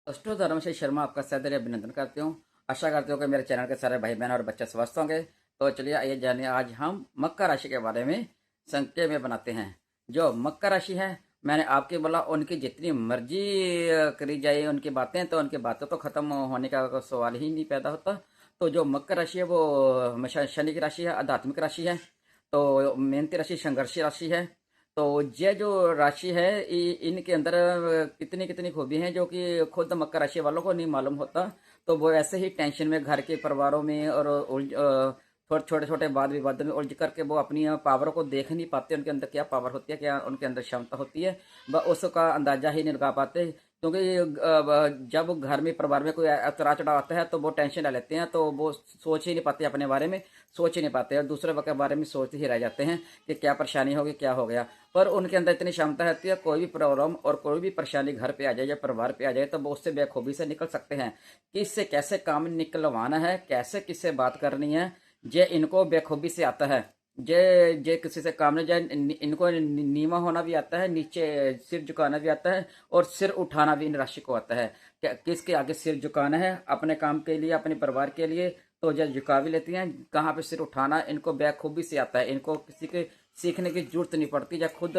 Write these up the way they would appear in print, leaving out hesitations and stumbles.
अष्टोधर्म से शर्मा आपका सदैव अभिनंदन करती हूँ। आशा करती हूँ कि मेरे चैनल के सारे भाई बहन और बच्चे स्वस्थ होंगे। तो चलिए आइए जानिए, आज हम मकर राशि के बारे में संक्षेप में बनाते हैं। जो मकर राशि है, मैंने आपके बोला उनकी जितनी मर्जी करी जाए उनकी बातें, तो उनकी बातें तो खत्म होने का कोई सवाल ही नहीं पैदा होता। तो जो मकर राशि है वो हमेशा शनि की राशि है, आध्यात्मिक राशि है। तो मेहनती राशि, संघर्षी राशि है। तो ये जो राशि है, इनके अंदर कितनी कितनी खूबी हैं जो कि खुद मकर राशि वालों को नहीं मालूम होता। तो वो ऐसे ही टेंशन में, घर के परिवारों में और थोड़े छोटे छोटे वाद विवादों में उलझ करके वो अपनी पावर को देख नहीं पाते, उनके अंदर क्या पावर होती है, क्या उनके अंदर क्षमता होती है, वह उसका अंदाजा ही नहीं लगा पाते। क्योंकि जब घर में परिवार में कोई उतार चढ़ाव आता है तो वो टेंशन ले लेते हैं, तो वो सोच ही नहीं पाते, अपने बारे में सोच ही नहीं पाते और दूसरे के बारे में सोचते ही रह जाते हैं कि क्या परेशानी होगी, क्या हो गया। पर उनके अंदर इतनी क्षमता रहती है, कोई भी प्रॉब्लम और कोई भी परेशानी घर पे आ जाए या परिवार पे आ जाए तो वो उससे बेखूबी से निकल सकते हैं। कि इससे कैसे काम निकलवाना है, कैसे किससे बात करनी है, ये इनको बेखूबी से आता है। जे किसी से काम नहीं जाए, इनको नीवा होना भी आता है, नीचे सिर झुकाना भी आता है और सिर उठाना भी इन राशि को आता है। किसके आगे सिर झुकाना है, अपने काम के लिए, अपने परिवार के लिए, तो जब झुका भी लेती हैं। कहाँ पे सिर उठाना इनको बेखूबी से आता है। इनको किसी के सीखने की जरूरत नहीं पड़ती, या खुद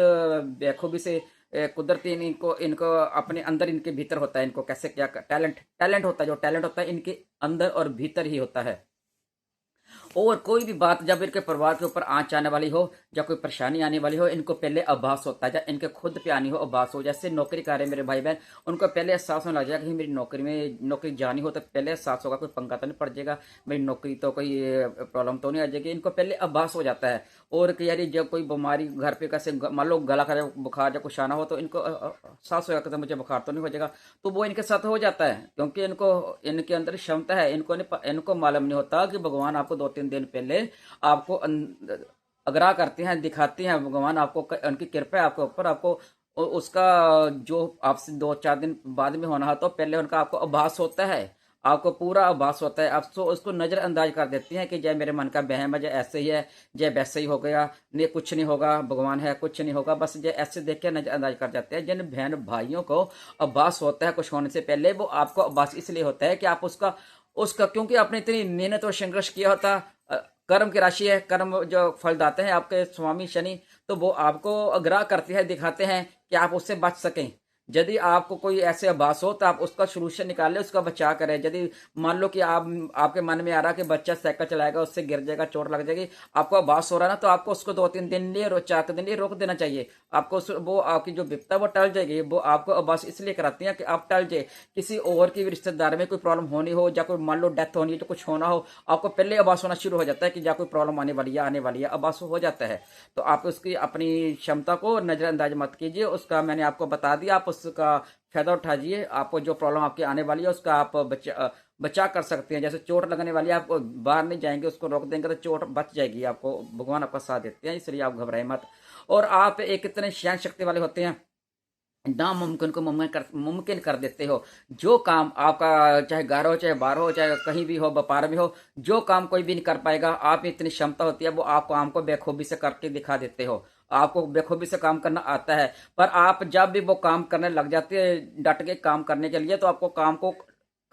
बेखूबी से कुदरती इनको इनको अपने अंदर, इनके भीतर होता है। इनको कैसे क्या टैलेंट टैलेंट होता है, जो टैलेंट होता है इनके अंदर और भीतर ही होता है। और कोई भी बात जब इनके परिवार के ऊपर आंच आने वाली हो या कोई परेशानी आने वाली हो, इनको पहले आभास होता है। जब इनके खुद पे आनी हो आभास हो, जैसे नौकरी कर रहे हैं मेरे भाई बहन, उनको पहले एहसास होने लग जाएगा कि मेरी नौकरी जानी हो, तो पहले एहसास होगा कोई पंगा तो नहीं पड़ जाएगा, मेरी नौकरी तो कोई प्रॉब्लम तो नहीं आ जाएगी। इनको पहले आभास हो जाता है। और कि यार जब कोई बीमारी घर पे कैसे, मान लो गला खराब, बुखार या कुछ आना हो, तो इनको एहसास होगा कि मुझे बुखार तो नहीं हो जाएगा। तो वो इनके साथ हो जाता है, क्योंकि इनको इनके अंदर क्षमता है। इनको मालूम नहीं होता कि भगवान आपको 2-3 दिन पहले आपको आग्रह करते हैं, दिखाते हैं भगवान आपको, उनकी कृपा है आपके ऊपर। आपको उसका जो आपसे 2-4 दिन बाद में होना है, तो पहले उनका आपको आभास होता है, आपको पूरा आभास होता है। आप तो उसको नजरअंदाज कर देती हैं कि जय मेरे मन का बहम है, जय ऐसे ही है, जय वैसे ही हो गया, नहीं कुछ नहीं होगा, भगवान है कुछ नहीं होगा, बस जय ऐसे देख के नजरअंदाज कर जाते हैं। जिन बहन भाइयों को आभास होता है कुछ होने से पहले, वो आपको आभास इसलिए होता है कि आप उसका उसका क्योंकि आपने इतनी मेहनत और संघर्ष किया होता। कर्म की राशि है, कर्म जो फल दाते हैं आपके स्वामी शनि, तो वो आपको आग्रह करते हैं, दिखाते हैं कि आप उससे बच सकें। यदि आपको कोई ऐसे आभास हो तो आप उसका सोल्यूशन निकालें, उसका बचाव करें। यदि मान लो कि आपके मन में आ रहा कि बच्चा साइकिल चलाएगा, उससे गिर जाएगा, चोट लग जाएगी, आपको आभास हो रहा है ना, तो आपको उसको 2-3 दिन लिए, 4 दिन लिए रोक देना चाहिए। आपको वो आपकी जो विपदा वो टल जाएगी। वो आपको आभास इसलिए कराती है कि आप टल जाए। किसी और की भी रिश्तेदार में कोई प्रॉब्लम होनी हो, या कोई मान लो डेथ होनी है, तो कुछ होना हो, आपको पहले आभास होना शुरू हो जाता है कि या कोई प्रॉब्लम आने वाली है, आने वाली है, आभास हो जाता है। तो आप उसकी अपनी क्षमता को नजरअंदाज मत कीजिए। उसका मैंने आपको बता दिया, आप उसका फायदा उठाइए। आपको जो प्रॉब्लम आपकी आने वाली है उसका आप बचा कर सकते हैं। जैसे चोट लगने वाली है, आप बाहर नहीं जाएंगे, उसको रोक देंगे तो चोट बच जाएगी। आपको भगवान आपका साथ देते हैं, इसलिए आप घबराए मत। और आप एक इतने सहन शक्ति वाले होते हैं, नामुमकिन को मुमकिन कर देते हो। जो काम आपका, चाहे घर हो, चाहे बाहर हो, चाहे कहीं भी हो, व्यापार में हो, जो काम कोई भी नहीं कर पाएगा, आप में इतनी क्षमता होती है, वो आप काम को बेखूबी से करके दिखा देते हो। आपको बेखूबी से काम करना आता है। पर आप जब भी वो काम करने लग जाते हैं डट के काम करने के लिए, तो आपको काम को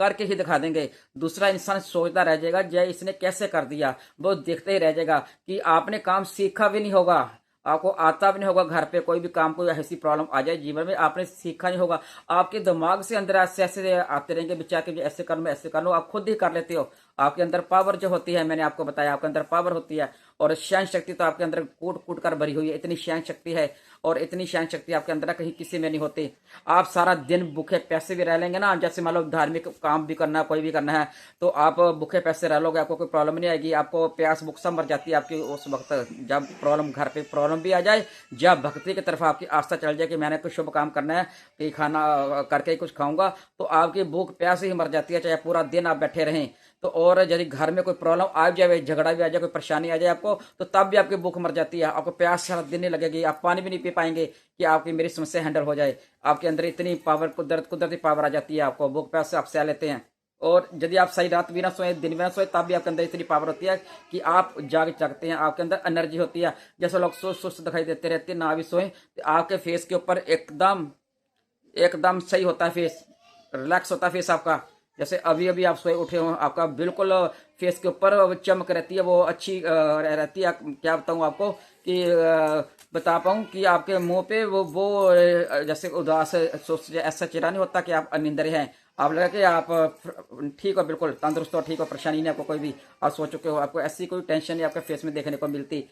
करके ही दिखा देंगे। दूसरा इंसान सोचता रह जाएगा जय इसने कैसे कर दिया, वो देखते ही रह जाएगा कि आपने काम सीखा भी नहीं होगा, आपको आता भी नहीं होगा। घर पे कोई भी काम, कोई ऐसी प्रॉब्लम आ जाए जीवन में, आपने सीखा नहीं होगा, आपके दिमाग से अंदर ऐसे ऐसे आते रहेंगे विचार के, ऐसे कर लो ऐसे कर लो, आप खुद ही कर लेते हो। आपके अंदर पावर जो होती है, मैंने आपको बताया आपके अंदर पावर होती है। और सहन शक्ति तो आपके अंदर कूट कूट कर भरी हुई है, इतनी सहन शक्ति है। और इतनी सहन शक्ति आपके अंदर कहीं किसी में नहीं होती। आप सारा दिन भूखे पैसे भी रह लेंगे ना, जैसे मान लो धार्मिक काम भी करना है, कोई भी करना है, तो आप भूखे पैसे रह लोगे, आपको कोई प्रॉब्लम नहीं आएगी। आपको प्यास भूख सब मर जाती है आपकी उस वक्त, जब प्रॉब्लम घर पे प्रॉब्लम भी आ जाए, जब भक्ति की तरफ आपकी आस्था चल जाए कि मैंने कुछ शुभ काम करना है, कि खाना करके ही कुछ खाऊंगा, तो आपकी भूख प्यास ही मर जाती है, चाहे पूरा दिन आप बैठे रहें। तो और यदि घर में कोई प्रॉब्लम आ जाए, झगड़ा भी आ जाए, कोई परेशानी आ जाए आपको, तो तब भी आपकी भूख मर जाती है, आपको प्यास सारा दिन नहीं लगेगी, आप पानी भी नहीं पी पाएंगे कि आपकी मेरी समस्या हैंडल हो जाए। आपके अंदर इतनी पावर, कुदरती पावर आ जाती है, आपको भूख प्यास से आप सह लेते हैं। और यदि आप सही रात भी ना सोए, दिन भी ना सोए, तब भी आपके अंदर इतनी पावर होती है कि आप जाग सकते हैं। आपके अंदर एनर्जी होती है। जैसे लोग सुस्त दिखाई देते रहते हैं, ना भी सोए, तो आपके फेस के ऊपर एकदम एकदम सही होता है फेस। रिलैक्स होता है फेस आपका। जैसे अभी अभी आप सोए उठे हो, आपका बिल्कुल फेस के ऊपर चमक रहती है, वो अच्छी रहती है। क्या बताऊँ आपको कि बता पाऊँ कि आपके मुंह पे वो जैसे उदास सोच ऐसा चेहरा नहीं होता कि आप अनिंदर हैं। आप लगा कि आप ठीक हो, बिल्कुल तंदुरुस्त हो, ठीक हो, परेशानी नहीं आपको कोई भी। आप सो चुके हो, आपको ऐसी कोई टेंशन नहीं आपके फेस में देखने को मिलती।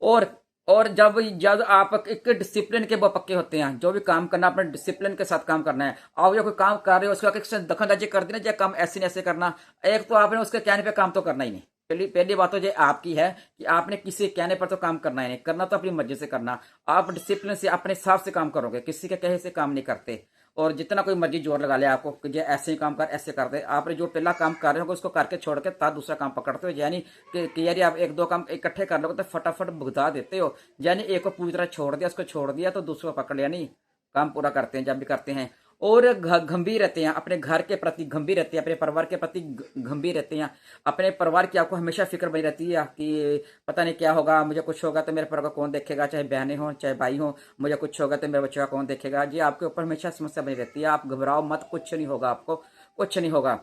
और और जब जब आप एक डिसिप्लिन के वो पक्के होते हैं, जो भी काम करना अपने डिसिप्लिन के साथ काम करना है। आप जो कोई काम कर रहे हो उसका किसी दखलंदाजी कर देना, या काम ऐसे नहीं ऐसे करना। एक तो आपने उसके कहने पे काम तो करना ही नहीं। पहली पहली बात तो ये आपकी है कि आपने किसी के कहने पर तो काम करना ही नहीं, करना तो अपनी मर्जी से करना। आप डिसिप्लिन से अपने हिसाब से काम करोगे, किसी के कहे से काम नहीं करते। और जितना कोई मर्जी जोर लगा ले आपको कि ये ऐसे ही काम कर, ऐसे कर दे, आपने जो पहला काम कर रहे हो उसको करके छोड़ के तब दूसरा काम पकड़ते हो। यानी कि यानी आप एक दो काम इकट्ठे कर लोगे तो फटाफट भुगता देते हो। यानी एक को पूरी तरह छोड़ दिया, उसको छोड़ दिया तो दूसरा पकड़ लिया, नहीं काम पूरा करते हैं जब भी करते हैं। और गंभीर रहते हैं, अपने घर के प्रति गंभीर रहते हैं, अपने परिवार के प्रति गंभीर रहते हैं। अपने परिवार की आपको हमेशा फिक्र बनी रहती है कि पता नहीं क्या होगा, मुझे कुछ होगा तो मेरे परिवार को कौन देखेगा, चाहे बहनें हों चाहे भाई हों। मुझे कुछ होगा तो मेरे बच्चों का कौन देखेगा, जी आपके ऊपर हमेशा समस्या बनी रहती है। आप घबराओ मत, कुछ नहीं होगा, आपको कुछ नहीं होगा।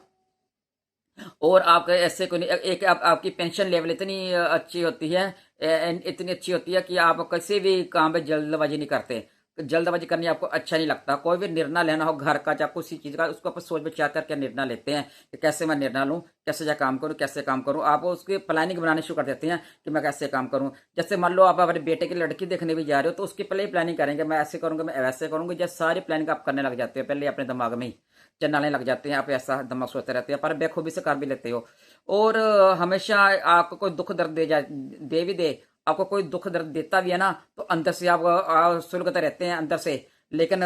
और आप ऐसे को नहीं, एक आपकी पेंशन लेवल इतनी अच्छी होती है, इतनी अच्छी होती है कि आप किसी भी काम में जल्दबाजी नहीं करते। जल्दबाजी करनी आपको अच्छा नहीं लगता। कोई भी निर्णय लेना हो घर का या किसी चीज का, उसको आप सोच विचार करके निर्णय लेते हैं कि कैसे मैं निर्णय लूं, कैसे क्या काम करूं, कैसे काम करूं। आप उसकी प्लानिंग बनाने शुरू कर देते हैं कि मैं कैसे काम करूं। जैसे मान लो आप अपने बेटे की लड़की देखने भी जा रहे हो तो उसकी पहले ही प्लानिंग करेंगे, मैं ऐसे करूंगा, मैं वैसे करूंगा। जैसे सारी प्लानिंग आप करने लग जाते हो पहले अपने दिमाग में ही, चलाने लग जाते हैं। आप ऐसा दिमाग सोचते रहते हैं पर बेखूबी से कर भी लेते हो। और हमेशा आपको कोई दुख दर्द दे भी दे, आपको कोई दुख दर्द देता भी है ना, तो अंदर से आप सुलगते रहते हैं अंदर से। लेकिन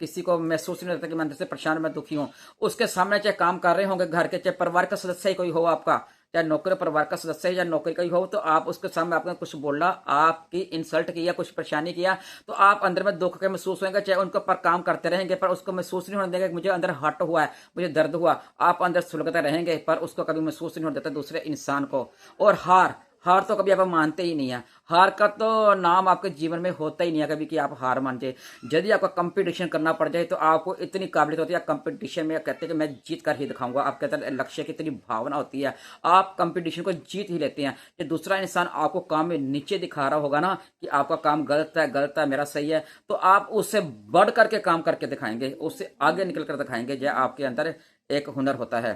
किसी को महसूस नहीं होता कि मैं अंदर से परेशान, मैं दुखी हूँ। उसके सामने चाहे काम कर रहे होंगे घर के, चाहे परिवार का सदस्य ही कोई हो आपका, चाहे नौकर परिवार का सदस्य है या नौकरी का ही हो, तो आप उसके सामने आपने कुछ बोला, आपकी इंसल्ट किया, कुछ परेशानी किया, तो आप अंदर में दुख के महसूस होंगे। चाहे उनके पर काम करते रहेंगे पर उसको महसूस नहीं होने देंगे कि मुझे अंदर हर्ट हुआ है, मुझे दर्द हुआ। आप अंदर सुलगते रहेंगे पर उसको कभी महसूस नहीं होने देते दूसरे इंसान को। और हार हार तो कभी आप मानते ही नहीं है। हार का तो नाम आपके जीवन में होता ही नहीं है कभी कि आप हार मान जाए। यदि आपका कंपटीशन करना पड़ जाए तो आपको इतनी काबिलियत होती है कंपटीशन में, कहते हैं कि मैं जीत कर ही दिखाऊंगा। आपके अंदर लक्ष्य की इतनी भावना होती है, आप कंपटीशन को जीत ही लेते हैं। कि दूसरा इंसान आपको काम में नीचे दिखा रहा होगा ना कि आपका काम गलत है मेरा सही है, तो आप उससे बढ़ करके काम करके दिखाएंगे, उससे आगे निकल कर दिखाएंगे। यह आपके अंदर एक हुनर होता है।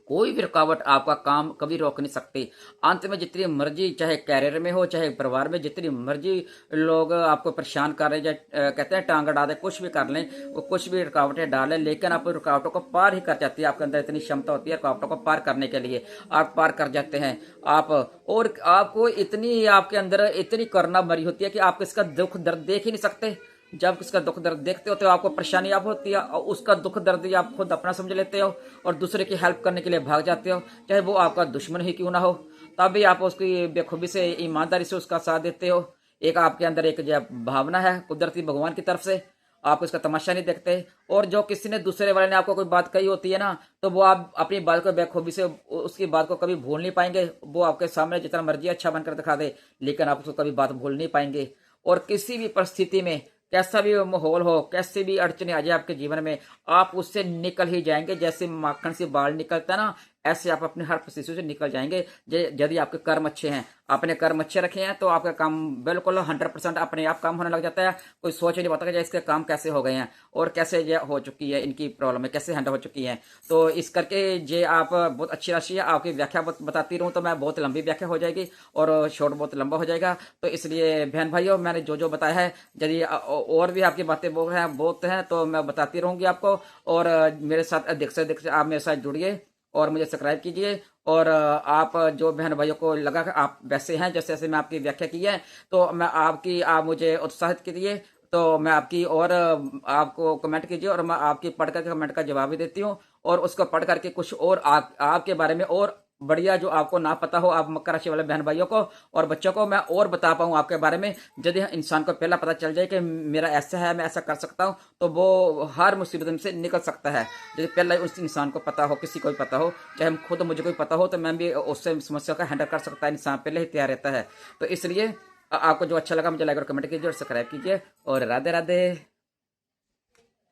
कोई भी रुकावट आपका काम कभी रोक नहीं सकती। अंत में जितनी मर्जी, चाहे कैरियर में हो चाहे परिवार में, जितनी मर्जी लोग आपको परेशान कर रहे हैं, कहते हैं टांग अड़ा दे, कुछ भी कर लें, वो कुछ भी रुकावटें डालें, लेकिन आप रुकावटों को पार ही कर जाती है। आपके अंदर इतनी क्षमता होती है रुकावटों को पार करने के लिए, आप पार कर जाते हैं आप। और आपको इतनी आपके अंदर इतनी करुणा भरी होती है कि आप इसका दुख दर्द देख ही नहीं सकते। जब किसका दुख दर्द देखते हो तो आपको परेशानी आप होती है, और उसका दुख दर्द आप खुद अपना समझ लेते हो और दूसरे की हेल्प करने के लिए भाग जाते हो, चाहे वो आपका दुश्मन ही क्यों ना हो। तब भी आप उसकी बेखूबी से, ईमानदारी से उसका साथ देते हो। एक आपके अंदर एक जो भावना है कुदरती भगवान की तरफ से, आप इसका तमाशा नहीं देखते। और जो किसी ने दूसरे वाले ने आपको कोई बात कही होती है ना, तो वो आप अपनी बात को बेखूबी से उसकी बात को कभी भूल नहीं पाएंगे। वो आपके सामने जितना मर्जी अच्छा बनकर दिखा दे, लेकिन आप उसको कभी बात भूल नहीं पाएंगे। और किसी भी परिस्थिति में, कैसा भी माहौल हो, कैसे भी अड़चने आ जाए आपके जीवन में, आप उससे निकल ही जाएंगे। जैसे माखन से बाल निकलता है ना, ऐसे आप अपने हर परिस्थिति से निकल जाएंगे। यदि आपके कर्म अच्छे हैं, अपने कर्म अच्छे रखे हैं, तो आपका काम बिल्कुल 100% अपने आप काम होने लग जाता है। कोई सोच ही नहीं पाता कि इसके काम कैसे हो गए हैं और कैसे ये हो चुकी है, इनकी प्रॉब्लम कैसे हैंडल हो चुकी है। तो इस करके ये आप बहुत अच्छी राशि है। आपकी व्याख्या बताती रहूँ तो मैं बहुत लंबी व्याख्या हो जाएगी और शॉर्ट बहुत लंबा हो जाएगा। तो इसलिए बहन भाइयों, मैंने जो जो बताया है, यदि और भी आपकी बातें वो हैं बहुत हैं तो मैं बताती रहूंगी आपको। और मेरे साथ देख से आप मेरे साथ जुड़िए और मुझे सब्सक्राइब कीजिए। और आप जो बहन भाइयों को लगा कि आप वैसे हैं जैसे जैसे मैं आपकी व्याख्या की है, तो मैं आप मुझे उत्साहित कीजिए। तो मैं आपकी और आपको कमेंट कीजिए और मैं आपकी पढ़ करके कमेंट का जवाब भी देती हूँ। और उसको पढ़ करके कुछ और आपके बारे में और बढ़िया जो आपको ना पता हो, आप मकर राशि वाले बहन भाइयों को और बच्चों को मैं और बता पाऊँ आपके बारे में। यदि इंसान को पहला पता चल जाए कि मेरा ऐसा है, मैं ऐसा कर सकता हूँ, तो वो हर मुसीबत से निकल सकता है। यदि पहला उस इंसान को पता हो, किसी को भी पता हो, चाहे हम खुद मुझे कोई पता हो, तो मैं भी उससे समस्या का हैंडल कर सकता है। इंसान पहले ही तैयार रहता है। तो इसलिए आपको जो अच्छा लगा मुझे लाइक और कमेंट कीजिए और सब्सक्राइब कीजिए। और राधे राधे।